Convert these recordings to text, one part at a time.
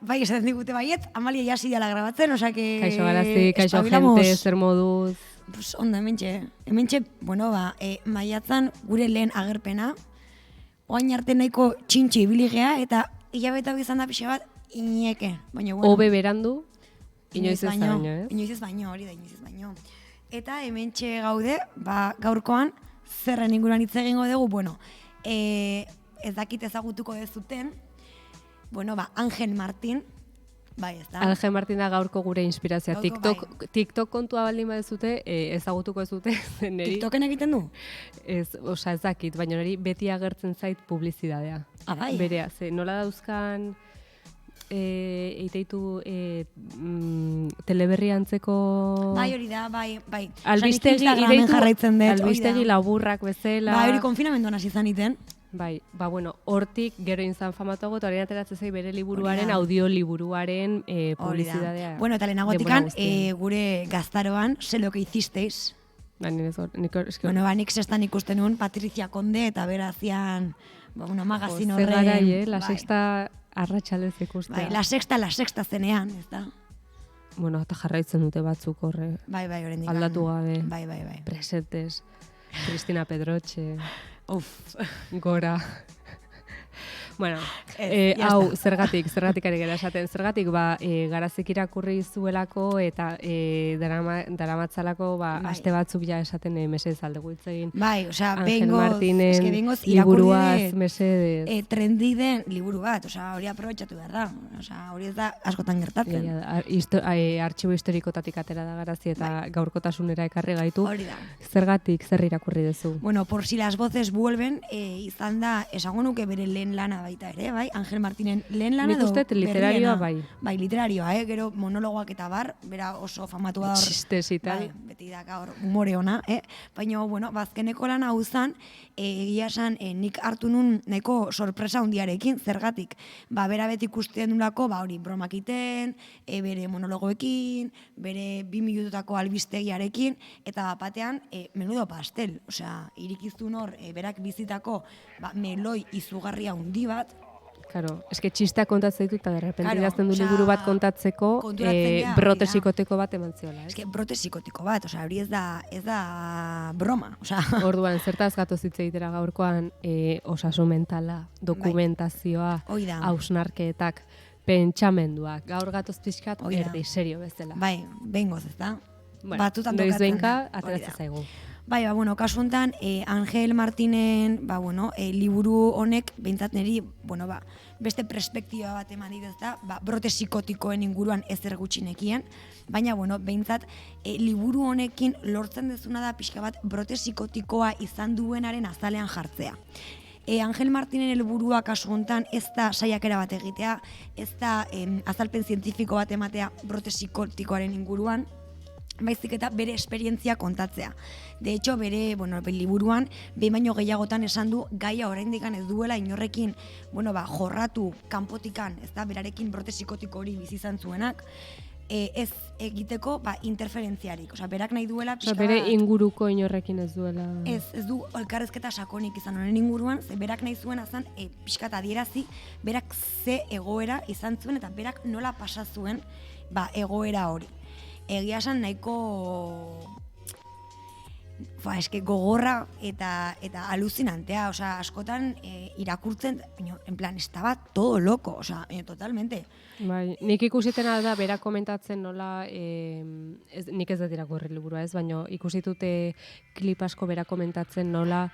bai, esaten digute baiet, Amalia jasi dela grabatzen, osea que... Kaixo garazi, kaixo gente, zer moduz... Pues ondo, hementxe, bueno, maiatzan gure lehen agerpena, oain arte nahiko txintxe ibiligea, eta hilabete hau izan da pixe bat, ineke, baina bueno. Obe berandu, inoiz ez baino, ez? Inoiz ez baino, hori da, inoiz ez baino. Eta hementxe gaude, gaurkoan, zerren inguruan hitz egingo dugu, bueno, ez dakit ezagutuko dezuten, bueno, Angel Martin, bai, ez da? Angel Martin da gaurko gure inspirazioa. TikTok kontua baldin badezute, ezagutuko ez dute. TikToken egiten du? Ez dakit, baina hori beti agertzen zait publizidadea. Bai? Berea, nola dauzkan... eiteitu teleberri antzeko... Bai, hori da, bai. Albistegi laburrak bezala... Bai, hori konfinamenduan hasi izan iten. Bai, bueno, hortik gero inzan famatuago, eta horien ateratzen zai bere liburuaren, audioliburuaren publizidadea. Bueno, eta lehenagotikan, gure gaztaroan, sé lo que hicisteis. Bueno, nik sextan ikusten nuen, Patricia Conde, eta berazian, una magazin horren... Garai, la sexta... Arratxaldez ikustea. Bai, la sexta zenean, ez da? Bueno, eta jarraitzen dute batzuk horre. Bai, horrendik. Aldatu gabe. Bai. Presentes, Cristina Pedroche, Gora. Bueno, hau, zergatik ari gara esaten. Zergatik, Garazik irakurri zuelako eta daramatzalako aste batzuk ja esaten mesedez aldegu hitz egin. Bai, osea, Angel Martinen liburuaz mesedez. Trendi den liburu bat, osea, hori aprobetxatu behar da. Osea, hori ez da askotan gertatzen. Artxibo historikotatik atera da Garazi eta gaurkotasunera ekarri gaitu. Hori da. Zergatik, zer irakurri duzu? Bueno, por si las voces vuelven, izan da, esango nuke bere lehen lana baita ere, bai? Angel Martinen lehen lana edo berriena. Nik uste literarioa bai. Bai, literarioa, gero monologoak eta bar, bera oso famatua da hor. Txistez eta. Bai, beti da gaur humore ona, Baina, bueno, bazkeneko lana hau zan, egia esan, nik hartu nun nahiko sorpresa hundiarekin, zergatik. Bera beti ikusten nulako, hori bromakiten, bere monologoekin, bere 2 minututako albistegiarekin, eta batean, menudo pastel. Osea, irikizun hor, berak bizitako meloi izugarria hundi bat. Claro, eske txistea kontatzen ditu eta derrepente idazten du liburu bat kontatzeko brote psikotiko bat eman ziola. Eske brote psikotiko bat, osea, hori ez da broma, osea. Orduan, zertaz gatoz hitz egitera gaurkoan osasun mentala, dokumentazioa, hausnarketak, pentsamenduak, gaur gatoz pixkat erdi serio bezala. Bai, behingoz, ez da? Batutan tokatzen. Noiz behinka, ateratzen zaigu. Bai, kasu honetan, Angel Martinen, liburu honek, behintzat niri, beste perspektiba bat eman dit ez da, brote psikotikoen inguruan ezer gutxinekien, baina, behintzat, liburu honekin lortzen dezuna da pixka bat brote psikotikoa izan duenaren azalean jartzea. Angel Martinen helburua kasu honetan ez da saiakera bat egitea, ez da azalpen zientifiko bat ematea brote psikotikoaren inguruan, baizik eta bere esperientzia kontatzea. De hecho, bere liburuan, behin baino gehiagotan esan du, gaia oraindik ez duela inorrekin, jorratu kanpotikan, ez da, berarekin brote psikotiko hori bizi izan zuenak, ez egiteko interferentziarik. Osea, berak nahi duela pixka bat... Bere inguruko inorrekin ez duela... Ez du elkarrezketa sakonik izan honen inguruan, ze berak nahi zuena zen pixka eta adierazi, berak ze egoera izan zuen, eta berak nola pasa zuen egoera hori. Egia esan nahiko gogorra eta alucinantea, osea, askotan irakurtzen, en plan, estaba todo loco, osea, totalmente. Bai, nik ikusitena da, bera komentatzen nola, nik ez dut irakurri liburua ez, baina ikusitute klip asko bera komentatzen nola,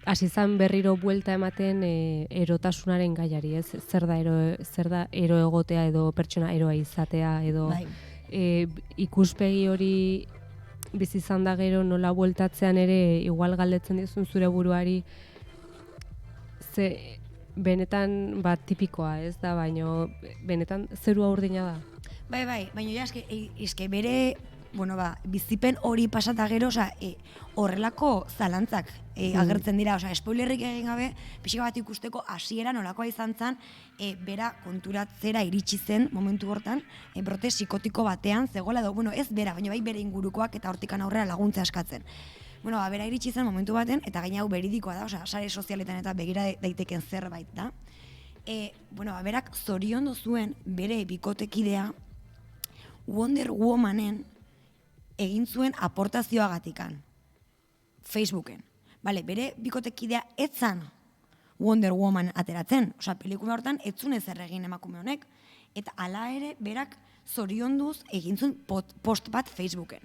hasizan berriro buelta ematen erotasunaren gaiari, ez? Zer da ero egotea edo pertsona eroa izatea edo... ikuspegi hori bizi izan da gero nola bueltatzean ere igual galdetzen dizun zure buruari ze benetan tipikoa ez da, baino benetan zerua urdina da. Bai, baina eske bere bizipen hori pasata gero, horrelako zalantzak agertzen dira, spoilerrik egin gabe, pixka bat ikusteko hasiera nolakoa izan zen, bera konturatzera iritsi zen momentu hortan, brote psikotiko batean, zegoela edo, ez bera, baina bai bere ingurukoak eta hortikan aurrera laguntza eskatzen. Bera iritsi zen momentu baten, eta gaina hau beridikoa da, sare sozialetan eta begira daiteken zerbait da. Berak zoriondu zuen bere bikotekidea Wonder Womanen egin zuen aportazioagatikan. Facebooken. Bere bikotekidea etzan Wonder Woman ateratzen. Osea, pelikula hortan etzun ezer egin emakume honek. Eta hala ere, berak zorionduz egin zuen post bat Facebooken.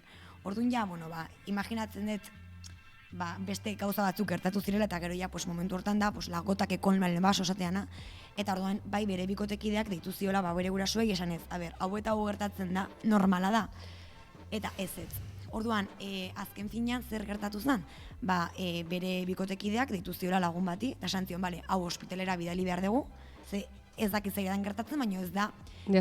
Orduan imaginatzen dut, beste gauza batzuk gertatu zirela, eta gero momentu hortan da, lagotak ekon malen baso esateana, eta orduan, bere bikotekideak deitu ziola, bere gurasoei esan ez, hau eta hau gertatzen da, normala da, eta ez. Orduan, azken finean zer gertatu zen? Bere bikotekideak deitu ziola lagun bati, eta esan zion, hau ospitalera bidali behar dugu, ze ez dakit zeidan gertatzen, baina ez da...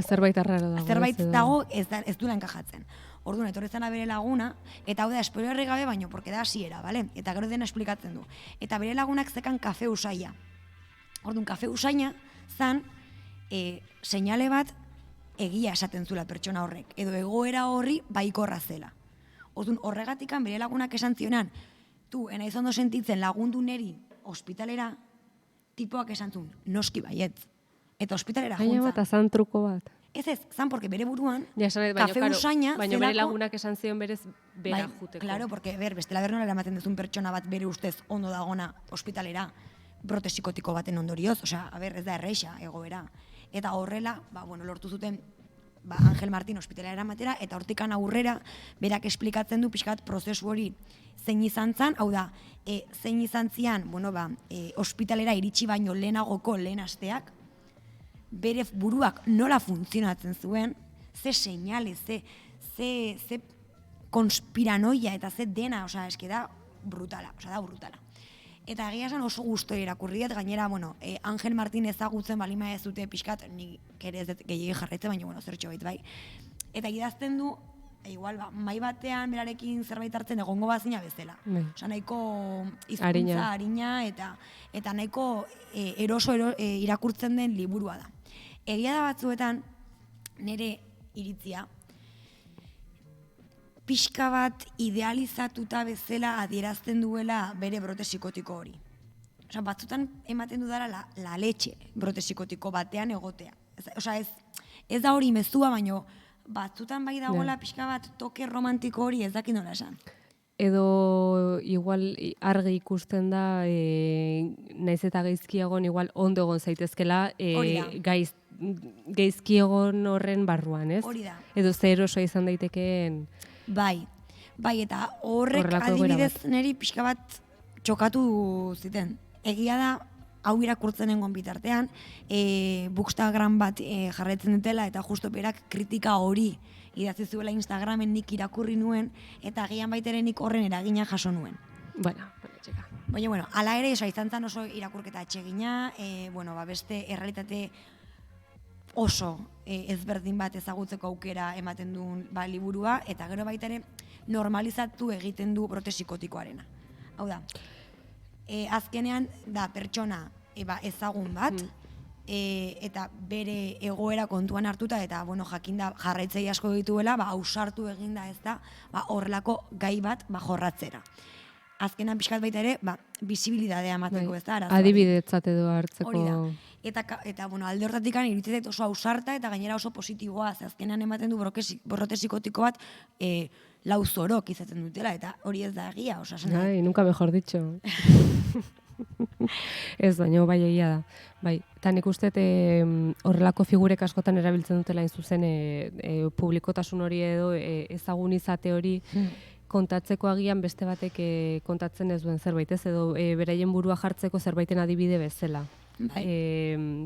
zerbait arraro dago. Zerbait dago ez duela enkajatzen. Orduan, etorri zena bere laguna, eta hau da, spoilerri gabe, baino, porque da hasiera, bale? Eta gero dena esplikatzen du. Eta bere lagunak zekan kafe usaia. Orduan, kafe usaina zan, seinale bat egia esaten zula pertsona horrek, edo egoera horri baikorra zela. Orduan, horregatikan bere lagunak esan zionan, enaiz ondo sentitzen lagundu neri ospitalera, tipoak esan zuen, noski baietz. Eta ospitalera juntza. Baina bat, azan truko bat. Ez, zan, porque bere buruan, kafe usaina zelako... Baina bere lagunak esan zion berez bera juteko. Claro, porque, bestela bernola eramaten duzun pertsona bat bere ustez ondo dagona ospitalera, brote psikotiko baten ondorioz, osea, ez da erreixa, egoera. Eta horrela, lortu zuten Angel Martin ospitalera eramatera, eta hortikan aurrera, berak esplikatzen du pixkat prozesu hori zein izan zan, hau da, zein izan zian, ospitalera iritsi baino lehenagoko lehen asteak, bere buruak nola funtzionatzen zuen, ze seinale, ze konspiranoia eta ze dena, eske da brutala. Eta egia esan oso gustoi irakurri dut, gainera, Angel Martin ezagutzen balima ez dute pixkat, nik ere ez dut gehiagi jarraitzen, baina, zertxo bait bai. Eta idazten du, igual, mai batean berarekin zerbait hartzen egongo bazina bezala. Osa, nahiko hizkuntza harina eta nahiko eroso irakurtzen den liburua da. Egia da batzuetan, nire iritzia, pixka bat idealizatuta bezala adierazten duela bere brote psikotiko hori. Osa, batzutan ematen dudara la leche brote psikotiko batean egotea. Osa, ez da hori mezua, baino batzutan bai dagoela pixka bat toke romantiko hori ez dakit nola esan. Edo igual argi ikusten da, naiz eta gaizkiagon igual ondo egon zaitezkela, gaizkiegon horren barruan, ez? Hori da. Edo zer oso izan daitekeen... Bai, eta horrek adibidez niri pixka bat txokatu ziten. Egia da, hau irakurtzen nengon bitartean, Bookstagram bat jarraitzen dutela, eta justo berak kritika hori idatzi zuela Instagramen nik irakurri nuen, eta agian baitere nik horren eragina jaso nuen. Baina, ala ere, izan zen oso irakurketa atsegina, beste errealitate oso ezberdin bat ezagutzeko aukera ematen duen liburua, eta gero baita ere normalizatu egiten du brote psikotikoarena. Hau da, azkenean da pertsona ezagun bat, eta bere egoera kontuan hartuta, eta jakinda jarraitzei asko dituela, ausartu eginda ez da, horrelako gai bat jorratzera. Azkenan pixkat baita ere, bisibilidadea emateko ez da. Adibidetzat edo hartzeko. Hori da. Eta alde hortatik iruditzen oso ausarta eta gainera oso positiboa, azkenean ematen du brote psikotiko bat lau zorok izaten dutela, eta hori ez da egia. Ai, nunca mejor dicho. Ez, baina bai egia da. Bai, eta nik uste horrelako figurek askotan erabiltzen dutela zuzen publikotasun hori edo ezagun izate hori kontatzeko agian beste batek kontatzen ez duen zerbait, ez? Edo beraien burua jartzeko zerbaiten adibide bezala.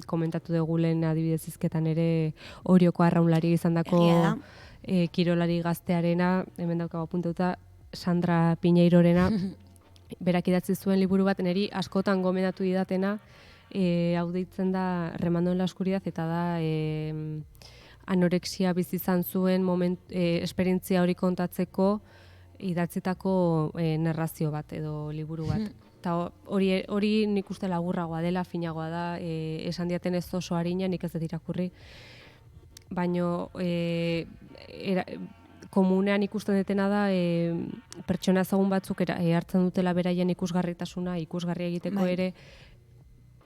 Komentatu dugu lehen adibidez hizketan ere Orioko arraunlari izandako kirolari gaztearena, hemen daukago apuntatuta Sandra Piñeirorena, berak idatzi zuen liburu bat niri askotan gomendatu didatena, hau deitzen da Remando en la oscuridad, eta da anorexia bizi izan zuen esperientzia hori kontatzeko idatzitako narrazio bat edo liburu bat. Eta hori nik uste laburragoa dela, finagoa da, esan diaten ez oso harina, nik ez dut irakurri. Baina komunean ikusten detena da pertsona ezagun batzuk hartzen dutela beraien ikusgarritasuna, ikusgarria egiteko ere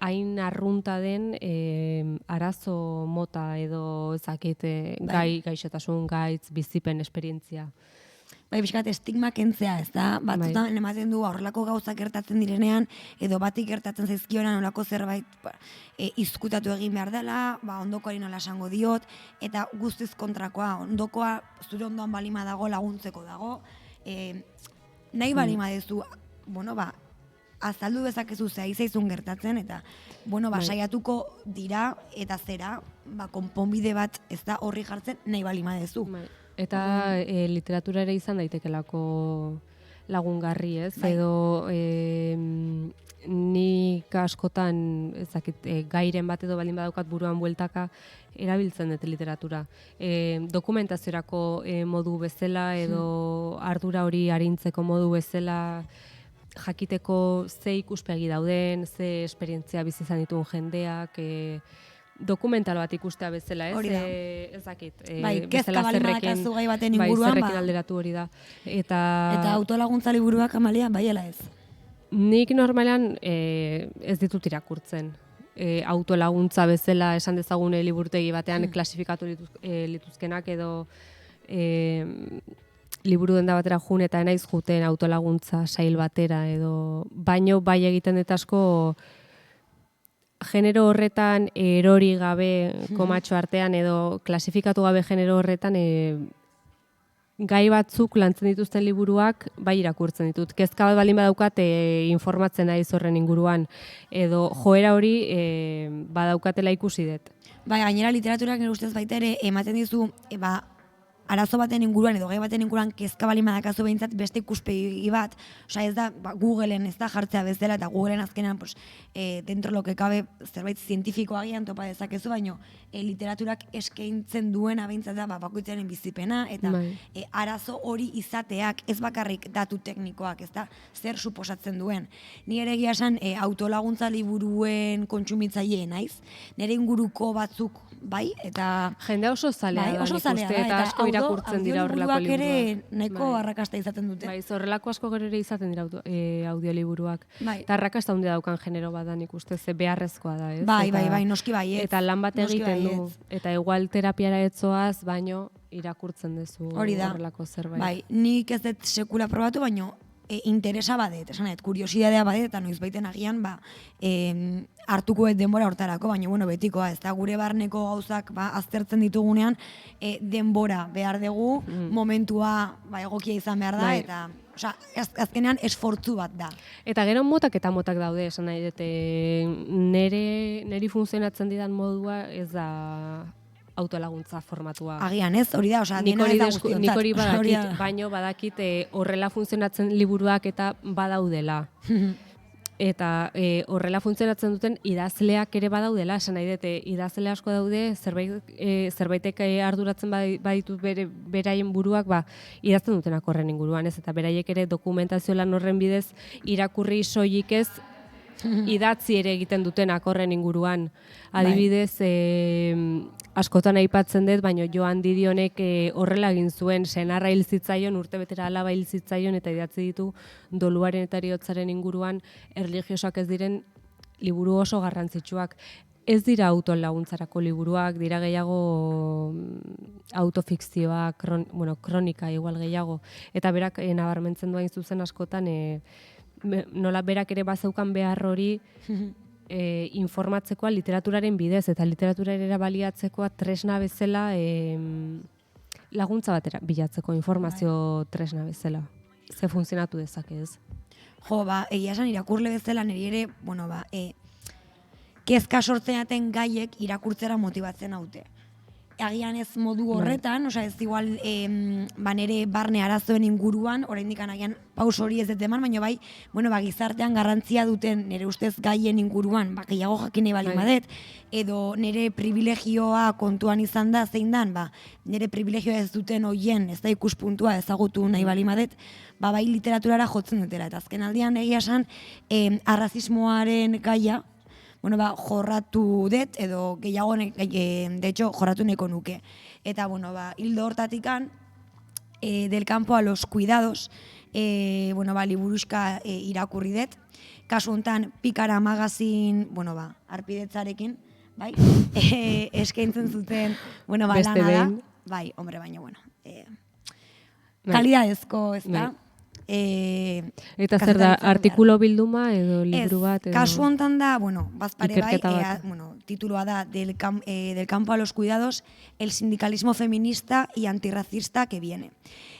hain arrunta den arazo mota edo ezakit gaixotasun, gaitz, bizipen, esperientzia. Bai, pixkat estigma kentzea, ez da? Batzutan ematen du horrelako gauzak gertatzen direnean, edo batik gertatzen zaizkionan olako zerbait izkutatu egin behar dela, ondokoari nola esango diot, eta guztiz kontrakoa, ondokoa zure ondoan balima dago, laguntzeko dago, nahi balima dezu, azaldu bezakezu zea izaizun gertatzen, eta, saiatuko dira, eta zera, konponbide bat ez da horri jartzen nahi balima dezu. Eta literatura ere izan daitekelako lagungarri, ez? Edo nik askotan gairen bat edo baldin badaukat buruan bueltaka erabiltzen dut literatura. Dokumentaziorako modu bezala edo ardura hori arintzeko modu bezala, jakiteko ze ikuspegi dauden, ze esperientzia bizi izan dituen jendeak, dokumental bat ikustea bezala, ez? Hori da. Ezakit. Kezka balima dakazu gai baten inguruan, zerrekin alderatu hori da. Eta autolaguntza liburuak, Amalia, baiela ez? Nik normalan ez ditut irakurtzen. Autolaguntza bezala esan dezagune liburutegi batean klasifikatu lituzkenak edo liburu denda batera jun eta enaiz juten autolaguntza sail batera edo baino bai egiten dut asko genero horretan erori gabe komatxo artean edo klasifikatu gabe genero horretan gai batzuk lantzen dituzten liburuak bai irakurtzen ditut. Kezka bat baldin badaukat informatzen naiz horren inguruan edo joera hori badaukatela ikusi dut. Bai, gainera literaturak nire ustez baita ere ematen dizu arazo baten inguruan edo gai baten inguruan kezka balin badakazu behintzat beste ikuspegi bat, osea ez da Googleen ez da jartzea bezala eta Googleen azkenan dentro lo que cabe zerbait zientifikoa agian topa dezakezu, baino literaturak eskaintzen duena behintzat da bakoitzaren bizipena eta arazo hori izateak ez bakarrik datu teknikoak, ez da zer suposatzen duen. Ni ere egia esan autolaguntza liburuen kontsumitzaile naiz, nire inguruko batzuk bai, eta jende oso zalea da, eta asko irakurtzen dira horrelako liburuak. Ere nahiko arrakasta izaten dute. Bai, horrelako asko gero ere izaten dira audioliburuak. Eta arrakasta handia daukan genero bat da nik uste, ze beharrezkoa da, ez? Bai, noski baiet. Eta lan bat egiten du. Eta igual terapiara etzoaz, baino irakurtzen duzu horrelako zerbait. Bai, nik ez dut sekula probatu, baino interesa badet, kuriosidadea badet, eta noizbaiten agian, hartuko ez denbora hortarako, baina betikoa, ez da gure barneko gauzak aztertzen ditugunean, denbora behar dugu, momentua egokia izan behar da, eta azkenean esfortzu bat da. Eta gero motak eta motak daude, esan nahi dute, neri funtzionatzen didan modua ez da autolaguntza formatua. Agian ez, hori da, dena ez da guztiontzat. Nik hori badakit, baino badakit horrela funtzionatzen liburuak eta badaudela. Eta horrela funtzionatzen duten idazleak ere badaudela, esan nahi dute, idazle asko daude, zerbaitek arduratzen baditu beraien buruak, idazten dutenak horren inguruan, ez? Eta beraiek ere dokumentazio lan horren bidez irakurri soilik ez, idatzi ere egiten dutenak horren inguruan. Adibidez, askotan aipatzen dut, baina Joan Didionek horrela egin zuen, senarra hil zitzaion, urtebetera alaba hil zitzaion, eta idatzi ditu doluaren eta heriotzaren inguruan erlijiosoak ez diren liburu oso garrantzitsuak. Ez dira autolaguntzarako liburuak, dira gehiago autofikzioa, kronika igual gehiago. Eta berak nabarmentzen duain zuzen askotan, nola berak ere bazeukan behar hori informatzekoa literaturaren bidez, eta literaturaren baliatzekoa tresna bezala laguntza batera bilatzeko informazio tresna bezala. Ze funtzionatu dezake ez? Egia esan irakurle bezala niri ere, kezka sortzeaten gaiek irakurtzera motibatzen haute. Agian ez modu horretan, ez igual nere barne arazoen inguruan, oraindik agian paus hori ez dut eman, baina bai, gizartean garrantzia duten nere ustez gaien inguruan, gehiago jakin nahi bali badet, edo nere privilegioa kontuan izan da, zein dan, nere privilegioa ez duten hoien, ez da ikuspuntua ezagutu nahi bali badet, bai literaturara jotzen dutela, eta azken aldian egia esan, arrazismoaren gaia, jorratu dut, edo gehiago, de hecho, jorratu nahiko nuke. Eta, hildo hortatikan, del campo a los cuidados, bueno, ba, liburuxka irakurri dut. Kasu honetan, Pikara magazin, bueno, ba, arpidetzarekin, bai, eskaintzen zuten, bueno, ba, Beste lana da. behin. Bai, hombre, baina, bueno, Bai. kalidadezko, ez da? Bai. Eta zer da, artikulo bilduma edo liburu bat? Edo... Kasu honetan da, bueno, bazpare bai, Ikerketa bat. bueno, titulua da del campo a los cuidados, el sindicalismo feminista y antirracista que viene.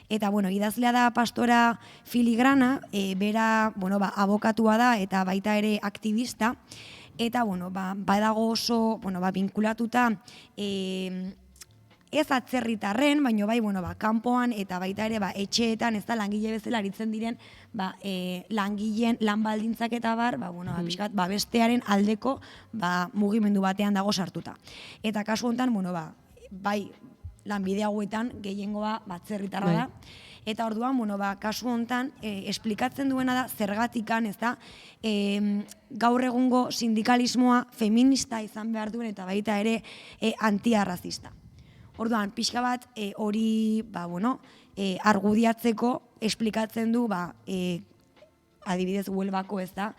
Eta, bueno, idazlea da Pastora Filigrana, bera, bueno, ba, abokatua da eta baita ere aktivista, eta, bueno, ba, badago oso, bueno, ba, vinkulatuta, ez atzerritarren, baino bai, bueno, ba, kanpoan eta baita ere ba, etxeetan, ez da langile bezala aritzen diren, ba, langileen lan baldintzak eta bar, ba, bueno, ba, pixkat, ba, bestearen aldeko ba, mugimendu batean dago sartuta. Eta kasu honetan, bueno, ba, bai, lanbide hauetan gehiengoa atzerritarra da. Eta orduan, bueno, ba, kasu honetan, esplikatzen duena da, zergatikan, ez da, gaur egungo sindikalismoa feminista izan behar duen eta baita ere antiarrazista. Orduan, pixka bat hori, ba, bueno, argudiatzeko esplikatzen du, ba, adibidez Huelbako, ez da,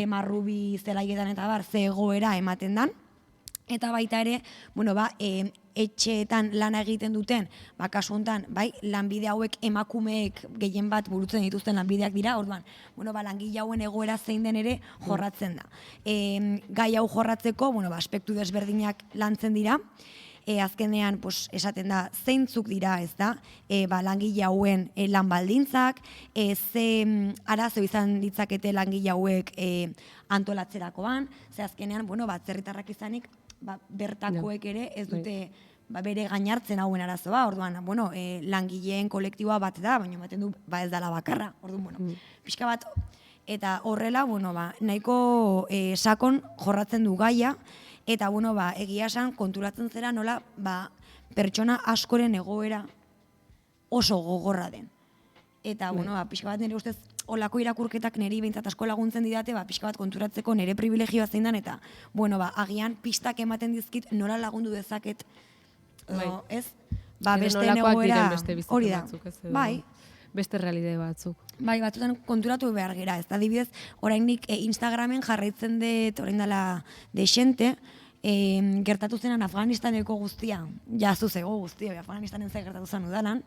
Marrubi zelaietan eta bar, ze egoera ematen dan. Eta baita ere, bueno, ba, etxeetan lana egiten duten, ba, kasu honetan, bai, lanbide hauek emakumeek gehien bat burutzen dituzten lanbideak dira, orduan, bueno, ba, langile hauen egoera zein den ere jorratzen da. Gai hau jorratzeko, bueno, ba, aspektu desberdinak lantzen dira, azkenean pues, esaten da zeintzuk dira, ez da, ba, langile hauen lan baldintzak, ze arazo izan ditzakete langile hauek antolatzerakoan, ze azkenean, bueno, ba, atzerritarrak izanik, ba, bertakoek ere ez dute ba, bere gainartzen hauen arazoa, orduan, bueno, langileen kolektiboa bat da, baina ematen du, ba, ez dala bakarra, orduan, bueno, pixka bat, eta horrela, bueno, ba, nahiko sakon jorratzen du gaia, eta, bueno, ba, egia esan konturatzen zera nola, ba, pertsona askoren egoera oso gogorra den. Eta, bueno, ba, pixka bat nire ustez, olako irakurketak niri behintzat asko laguntzen didate, ba, pixka bat konturatzeko nire privilegioa zein dan, eta, bueno, ba, agian pistak ematen dizkit nola lagundu dezaket, ez? Ba, beste egoera, hori da, bai. Beste realide batzuk. Bai, batzutan konturatu behar gera, ez da, adibidez, oraindik Instagramen jarraitzen dut, orain dela desente, gertatu zenan Afganistaneko guztia, jazu zego guztia, Afganistanen zer gertatu zen udalan,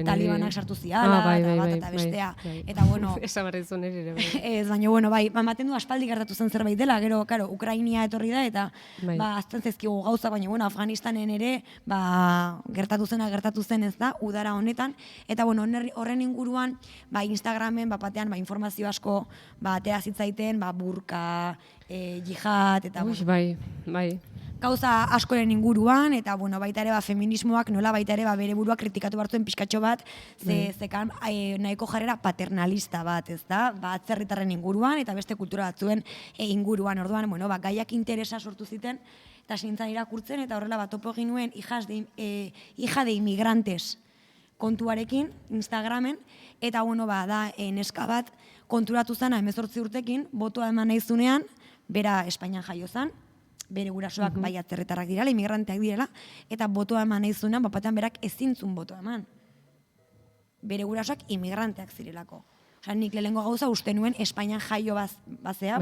talibanak sartu ziala, eta bat, eta bestea, eta bueno... Esa barrizun ere, bai. Ez, baina, bueno, bai, ematen du aspaldi gertatu zen zerbait dela, gero, karo, Ukrainia etorri da, eta, ba, azten zezkigu gauza, baina, bueno, Afganistanen ere, ba, gertatu zen ez da, udara honetan, eta, bueno, horren inguruan, ba, Instagramen, ba, batean, ba, informazio asko, ba, atera zitzaiten, ba, burka, jihad, eta, bueno. Bai. Gauza askoren inguruan, eta, bueno, baita ere, ba, feminismoak nola baita ere, ba, bere buruak kritikatu bartzuen pixkatxo bat, zekan nahiko jarrera paternalista bat, ez da, ba, atzerritarren inguruan, eta beste kultura batzuen inguruan, orduan, bueno, ba, gaiak interesa sortu ziten, eta sintzan irakurtzen, eta horrela, ba, topo egin nuen hija de inmigrantes kontuarekin, Instagramen, eta, bueno, ba, da, neska bat, konturatu zana 18 urtekin, botoa eman nahi zunean, bera Espainian jaio zan, bere gurasoak bai atzerritarrak direla, immigranteak direla, eta botoa eman nahi zuenean, bapatean berak ezintzun botoa eman. Bere gurasoak immigranteak zirelako. Osa, nik lehengo gauza uste nuen Espainian jaio bazea,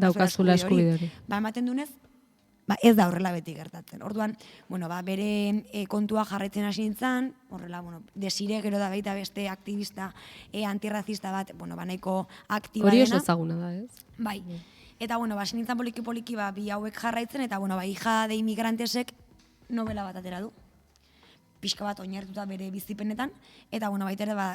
daukazula eskubide hori. Ba, ematen dunez, ba, ez da horrela beti gertatzen. Orduan, bueno, ba, bere kontua jarraitzen hasi nintzen, horrela, bueno, Desire gero da baita beste aktivista antirrazista bat, bueno, ba, nahiko aktiba dena. Hori oso ezaguna da, ez? Bai. Eta, bueno, ba, nintzen poliki-poliki, ba, bi hauek jarraitzen, eta, bueno, ba, hija de inmigrantesek novela bat atera du. Pixka bat oinarrituta bere bizipenetan, eta, bueno, baita ere, ba,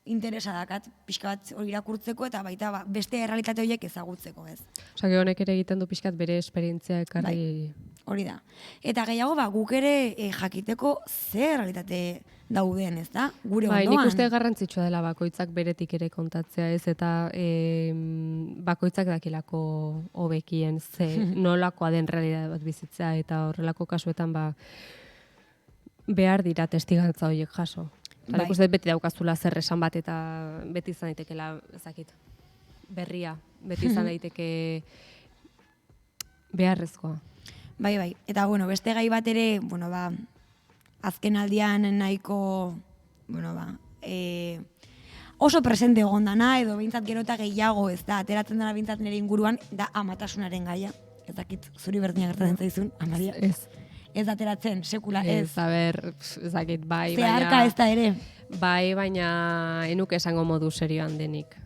interesa dakat, pixka bat hori irakurtzeko, eta baita, ba, beste errealitate horiek ezagutzeko, ez. Osa, honek ere egiten du pixkat bere esperientzia ekarri... Bai, hori da. Eta gehiago, ba, guk ere jakiteko ze errealitate dauden, ez da? Gure ondoan. Nik uste garrantzitsua dela bakoitzak beretik ere kontatzea, ez, eta bakoitzak dakilako hobekien ze nolakoa den realidade bat bizitzea, eta horrelako kasuetan ba behar dira testigantza horiek jaso. Bai. Nik uste beti daukazula zer esan bat, eta beti izan daitekela, ezakit, berria, beti izan daiteke beharrezkoa. Bai, eta bueno, beste gai bat ere, bueno, ba, azken aldian nahiko, bueno, ba, oso presente egon dana, edo behintzat gero eta gehiago ez da, ateratzen dena behintzat nire inguruan, da amatasunaren gaia. Ez dakit, zuri berdinak gertatzen zaizun, Amalia. Ez ateratzen, sekula, ez. Ez, a ber, ez dakit, bai, Zeharka ez da ere. Bai, baina enuk esango modu serioan denik.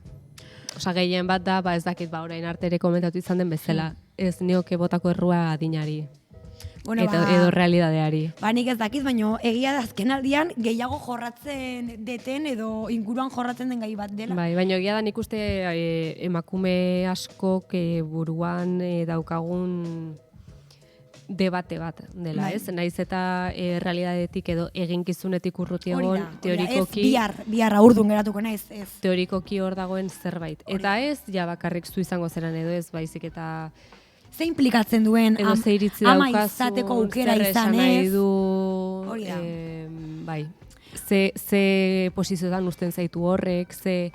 Osa, gehien bat da, ba ez dakit, ba orain arte ere komentatu izan den bezala. Ez nioke botako errua adinari. Bueno, Eta edo realidadeari. Ba, nik ez dakit, baina egia da azken aldian gehiago jorratzen deten edo inguruan jorratzen den gai bat dela. Bai, baina egia da nik uste emakume askok buruan daukagun debate bat dela, Bai. ez? Naiz eta realidadetik edo eginkizunetik urruti egon, Hori da, teorikoki ez bihar aurdun geratuko naiz, ez. teorikoki hor dagoen zerbait. Eta ez ja bakarrik zu izango zeran edo ez, baizik eta Ze implikatzen duen edo ze iritzi ama daukazu, izateko aukera zer izan esan nahi ez. du, Hori da. bai. Ze posizioetan uzten zaitu horrek, ze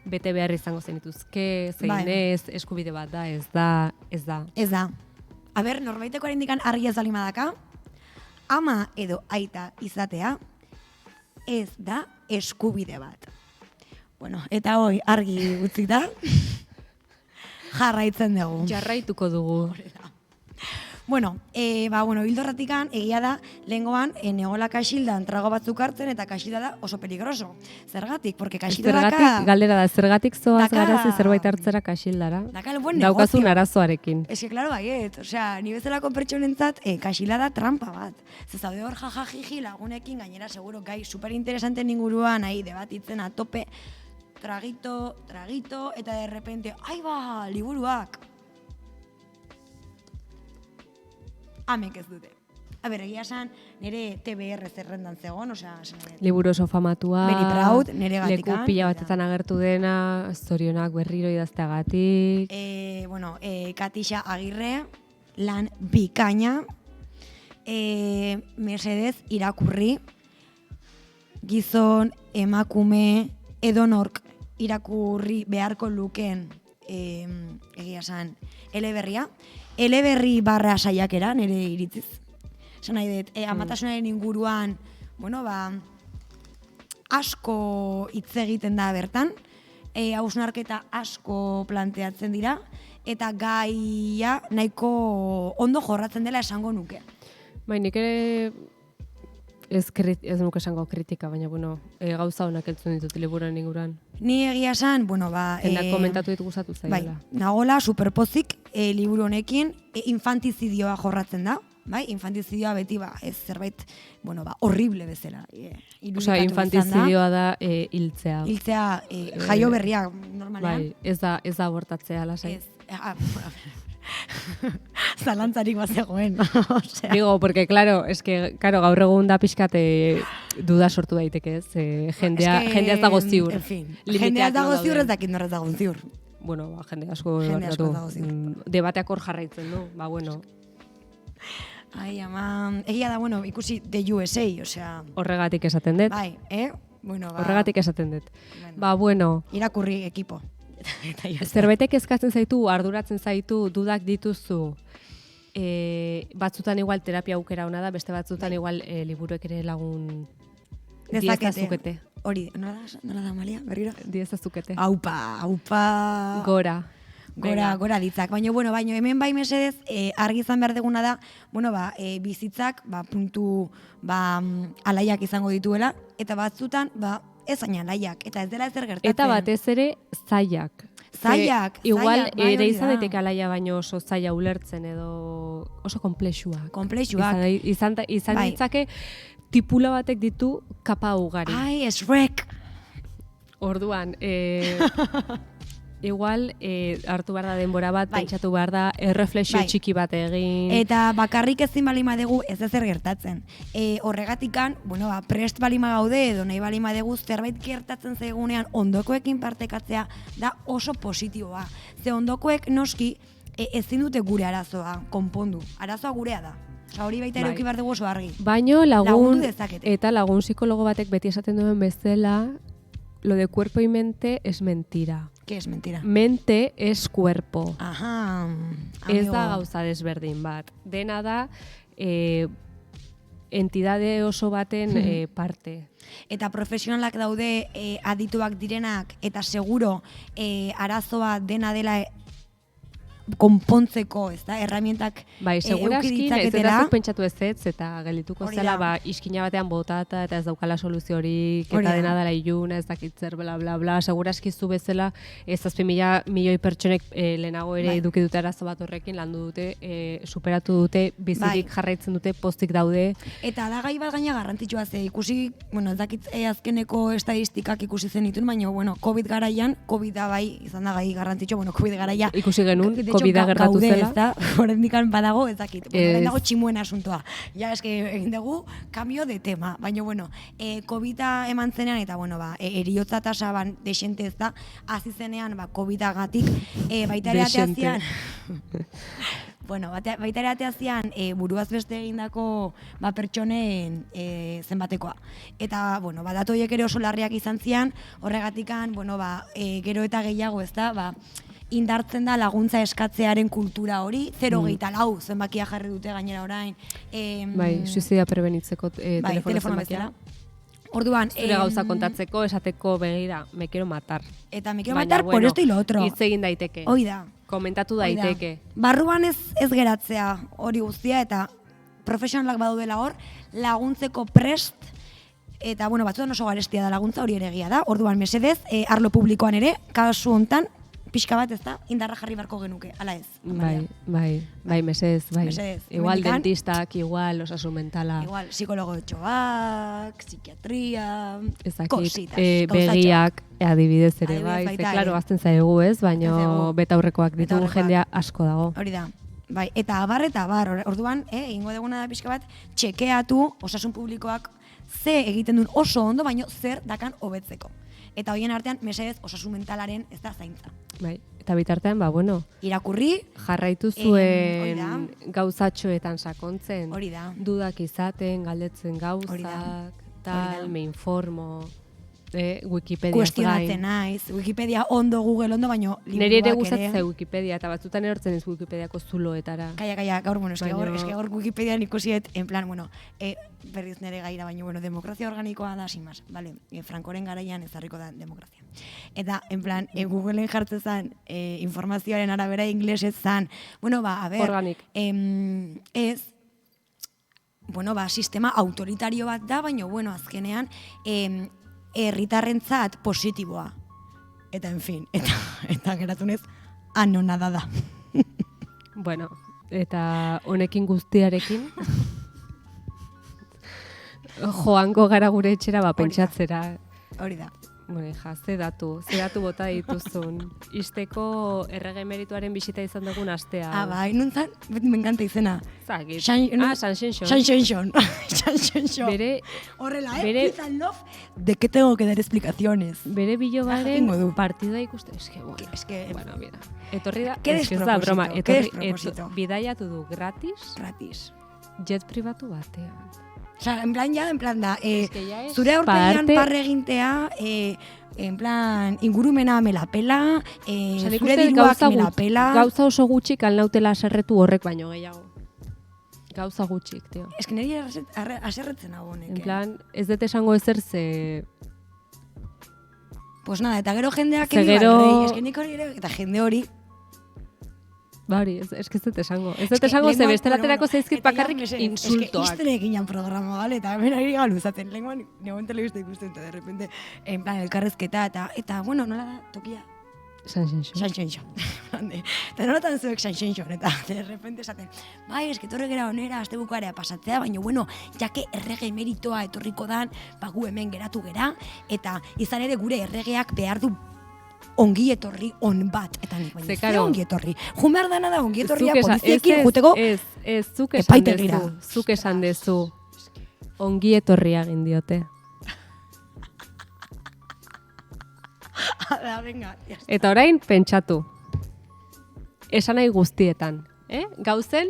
bete behar izango zenituzke, zein Bai. ez, eskubide bat da, ez da. Ez da. A ber, norbaiteko indikan argi ez balima daka, ama edo aita izatea ez da eskubide bat. Bueno, eta hoi argi utzita jarraitzen dugu. Jarraituko dugu. Bueno, hildorratikan egia da, lehengoan, negola kaxildan trago batzuk hartzen, eta kaxilda da oso peligroso. Zergatik, porque kaxilda Zergatik, galdera da, zergatik zoaz daka- garazi zerbait hartzera kaxildara? Daka buen Daukazun negozio. arazoarekin. Es que, claro, baiet, osea, ni bezalako pertsonentzat, kaxila da trampa bat. Ze zaude hor jajajiji lagunekin, gainera seguro gai superinteresante inguruan, ahi debatitzen a tope, tragito, eta de repente, ai ba, liburuak. Amek ez dute. A ber, egia esan, nire TBR zerrendan zegoen, osea, Liburu oso famatua, Very proud, nire leku gatikan. pila batetan agertu dena, zorionak berriro idazteagatik. Katixa Agirre, lan bikaina, mesedez irakurri, gizon, emakume, edonork irakurri beharko luken, egia esan, eleberria. Eleberri barra saiakera, nire iritziz. Esan nahi dut, amatasunaren inguruan, asko hitz egiten da bertan, hausnarketa asko planteatzen dira, eta gaia nahiko ondo jorratzen dela esango nuke. Bai, nik ere ez nuke esango kritika, baina gauza honak entzun ditut liburuan inguruan. Ni egia esan, Jendak komentatu dit gustatu bai, zaiola. nagola superpozik liburu honekin infantizidioa jorratzen da. Bai, infantizidioa beti ez zerbait, horrible bezala. Osea, infantizidioa da hiltzea. Hiltzea jaio berria normalean. Bai, ez da abortatzea lasai. Ez. Zalantzarik bazegoen. Osea. Digo, porque claro, gaur egun da pixkate duda sortu daiteke, ez? Jendea ez dago ziur. En fin, Limiteak jendea ez dago non ziur, dauden. ez dakit norrez dago ziur. Bueno, jende asko Jende asko dago ziur. debateak hor jarraitzen du. Ai, ama, egia da, ikusi The USA, osea, Horregatik esaten dut. bai, Horregatik esaten dut. irakurri ekipo. Zerbaitek eskatzen zaitu, arduratzen zaitu, dudak dituzu, batzutan igual terapia aukera ona da, beste batzutan igual liburuek ere lagun diezazukete. Hori, nola da, Amalia, berriro? Diezazukete. Aupa. Gora ditzak. Baina hemen bai mesedez, argi izan behar deguna da, bizitzak, puntu, alaiak izango dituela, eta batzutan, ez aina alaiak, eta ez dela ezer gertatzen. Eta batez ere, zaiak. Igual, bai, ere hori izan da. daiteke alaia baino oso zaila ulertzen edo oso komplexuak. Izan Bai. ditzake, tipula batek ditu kapa ugari. Ai, esrek. Orduan, igual, hartu behar da denbora bat, Bai. pentsatu behar da, erreflexio Bai. txiki bat egin. Eta bakarrik ezin balima dugu ez ezer gertatzen. Horregatikan, prest balima gaude edo nahi balima dugu zerbait gertatzen zaigunean ondokoekin partekatzea da oso positiboa. Ze ondokoek noski ezin dute gure arazoa konpondu. Arazoa gurea da. Osa, hori baita ere Bai. eduki behar dugu oso argi. Baino Lagundu dezakete. eta lagun psikologo batek beti esaten duen bezala, lo de cuerpo y mente es mentira. ¿Qué es mentira? Mente es cuerpo. Aha. Ez da amigo. gauza desberdin bat. Dena da, entidade oso baten parte. Eta profesionalak daude adituak direnak, eta seguro arazoa dena dela konpontzeko, ez da, herramientak Bai, seguraski, ez zuk pentsatu ez, eta gelituko zela, iskina batean botata, eta ez daukala soluziorik, eta dena dela iluna, ez dakitzer, bla, bla, bla, seguraski zu bezala, ez 7.000 milioi pertsonek lehenago ere eduki dute arazo bat horrekin, landu dute, superatu dute, bizirik jarraitzen dute, postik daude. Eta da gai bat gaina garrantzitsua ze, ikusi, bueno, ez dakit azkeneko estadistikak ikusi zen ditun, baina, bueno, COVID garaian, COVID-a bai, izan da gai garrantzitsua, bueno, COVID garaia. Ikusi genuen, COVID-a gertatu zela. Horrendikan badago, ez dakit. Horren dago tximuen asuntoa. Ja, eske egin dugu, cambio de tema. Baina, bueno, COVID-a eman zenean, eta, bueno, eriotza tasa desente ez da, hasi zenean, COVID-agatik, baita ere ateazian... Bueno, baita ere ateazian buruaz beste egindako pertsonen zenbatekoa. Eta, bueno, datu horiek ere oso larriak izan zian, horregatikan, bueno, gero eta gehiago ez da, indartzen da laguntza eskatzearen kultura hori, 0,4 zenbakia jarri dute gainera orain. Bai, suizida prebenitzeko telefono zenbakia. Orduan, zure gauza kontatzeko, esateko begira, me quiero matar. Eta me quiero matar por esto y lo otro. Hitz egin daiteke. Hoi da. Komentatu daiteke. Barruan ez geratzea hori guztia, eta profesionalak badudela hor, laguntzeko prest, eta, bueno, batzutan oso garestia da laguntza, hori ere egia da. Orduan, mesedez, arlo publikoan ere, kasu hontan, pixka bat ez da, indarra jarri barko genuke, ala ez. Bai, mesedez, bai. Igual dentistak, igual osasun mentala. Igual psikologo etxoak, psikiatria, kositas. Begiak, adibidez ere, bai. Ze, klaro, azten zaigu ez, baina betaurrekoak ditugu jendea asko dago. Hori da. Bai, eta abar, orduan, egingo duguna da pixka bat, txekeatu osasun publikoak ze egiten duen oso ondo, baina zer dakan hobetzeko. Eta hoien artean, mesedez, osasun mentalaren ez da zaintza. Bai, eta bitartean, bueno, irakurri, jarraitu zuen gauzatxoetan sakontzen. Hori da. Dudak izaten, galdetzen gauzak, tal, me informo, Wikipedia kuestionatzen naiz, Wikipedia ondo, Google ondo, baino liburuak ere. Neri ere gustatzen Wikipedia, eta batzutan erortzen ez Wikipediako zuloetara. Kaia, gaur, bueno, eske gaur Wikipedian ikusiet, en plan, bueno, berriz nere gaira, baina, bueno, demokrazia organikoa da, sin más, vale, Frankoren garaian ezarriko da demokrazia. Eta, en plan, Googleen jartzen zen, informazioaren arabera inglesez zen, bueno, a ber, organik. Ez, bueno, sistema autoritario bat da, baina, bueno, azkenean, herritarrentzat positiboa. Eta, en fin, eta geratunez, anonada da. Bueno, eta honekin guztiarekin, joango gara gure etxera pentsatzera. Hori da. Bueno, ze datu bota dituzun. Isteko errege emerituaren bisita izan dugun astea. Bai, nuntzan, me encanta izena. Zagit. Sanxenxon. Bere, horrela, peace and love, de que tengo que dar explicaciones. Bere bilobaren partida ikuste. Bueno, mira. Etorri da, ez da broma. Bidaiatu du gratis. Jet pribatu batean. Osa, en plan da, zure aurpegian parre egintea, en plan, ingurumena melapela, zure diruak melapela. Gauza oso gutxik alnautela aserretu horrek baino gehiago. Gauza gutxik, tio. Ez que niri aserretzen hau honek. En plan, ez dut esango ezer ze... Pues nada, eta gero jendeak egin barrei, ez que nik hori ere, eta jende hori, Bari, ez dut esango. Ez dut esango, ze bestelaterako zaizkit bakarrik insultoak. Ez que iztenekin jan programa, bale? Eta hemen ari galuzatzen. Lenguan, negoen telebista ikusten, eta de repente, en plan, elkarrezketa, eta, bueno, nola da, tokia? Sanxenxon. Eta nolatan zuek Sanxenxon, eta de repente esaten, bai, ez que torre gera onera, azte bukaarea pasatzea, baina, bueno, jake errege emeritoa etorriko dan, gu hemen geratu gera, eta izan ere gure erregeak behar du ongi etorri on bat, eta nik baina ze ongi etorri. Jun behar dana da ongi etorria poliziekin juteko epaitegira. Zuk esan dezu, ongi etorria egin diote. Venga. Eta orain, pentsatu. Esan nahi guztietan. Gauzen?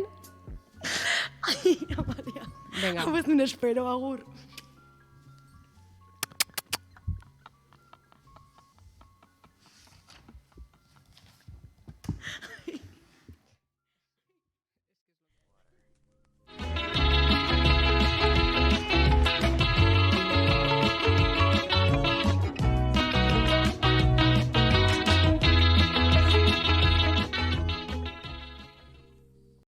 Ai, Maria. Venga. Hau ez duen espero, agur.